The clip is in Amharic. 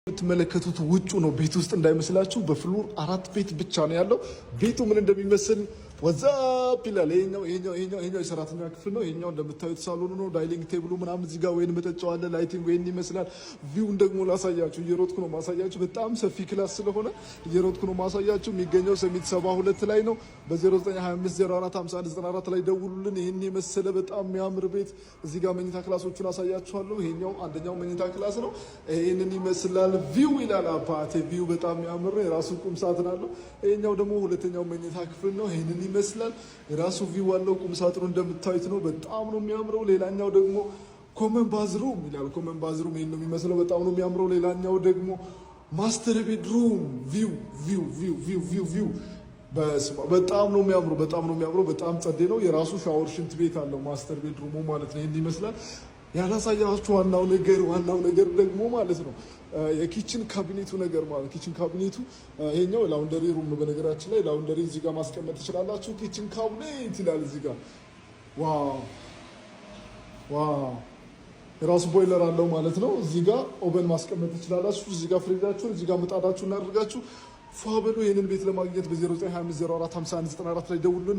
የምትመለከቱት ውጩ ነው። ቤት ውስጥ እንዳይመስላችሁ በፍሎር 4 ቤት ብቻ ነው ያለው። ቤቱ ምን እንደሚመስል ወዛፕ ይላል። ይሄኛው የሰራተኛ ክፍል ነው። ይሄኛው እንደምታዩት ሳሎኑ ነው። ዳይኒንግ ቴብሉ ምናምን እዚህ ጋር ወይን መጠጫው አለ። ላይቲንግ ወይን ይመስላል። ቪውን ደግሞ ላሳያችሁ፣ እየሮጥኩ ነው ማሳያችሁ። በጣም ሰፊ ክላስ ስለሆነ እየሮጥኩ ነው ማሳያችሁ። የሚገኘው ሰሚት 72 ላይ ነው። በ0925045194 ላይ ደውሉልን። ይሄን የመሰለ በጣም የሚያምር ቤት እዚህ ጋር መኝታ ክላሶቹን አሳያችኋለሁ። ይሄኛው አንደኛው መኝታ ክላስ ነው። ይሄንን ይመስላል። ቪው ይላል አባቴ። ቪው በጣም የሚያምር ነው። የራሱ ቁም ሳጥን አለው። ይሄኛው ደግሞ ሁለተኛው መኝታ ክፍል ነው። ይሄንን ይመስላል። የራሱ ቪው አለው። ቁም ሳጥኑ እንደምታዩት ነው። በጣም ነው የሚያምረው። ሌላኛው ደግሞ ኮመን ባዝሩም ይላል። ኮመን ባዝሩም ይሄን ነው የሚመስለው። በጣም ነው የሚያምረው። ሌላኛው ደግሞ ማስተር ቤድሩም ቪው በጣም ነው የሚያምረው። በጣም ነው የሚያምረው። በጣም ጸዴ ነው። የራሱ ሻወር ሽንት ቤት አለው ማስተር ቤድሩሙ ማለት ነው። ይሄን ይመስላል። ያላሳያችሁ ዋናው ነገር ደግሞ ማለት ነው የኪችን ካቢኔቱ ነገር ማለት ኪችን ካቢኔቱ ይሄኛው ላውንደሪ ሩም ነው። በነገራችን ላይ ላውንደሪ እዚህ ጋር ማስቀመጥ ትችላላችሁ። ኪችን ካቢኔት ይላል እዚህ ጋር። ዋው የራሱ ቦይለር አለው ማለት ነው። እዚህ ጋር ኦቨን ማስቀመጥ ትችላላችሁ። እዚህ ጋር ፍሪዛችሁን፣ እዚህ ጋር ምጣዳችሁን እናደርጋችሁ ፏ በሉ። ይሄንን ቤት ለማግኘት በ0925045194 ላይ ደውሉን።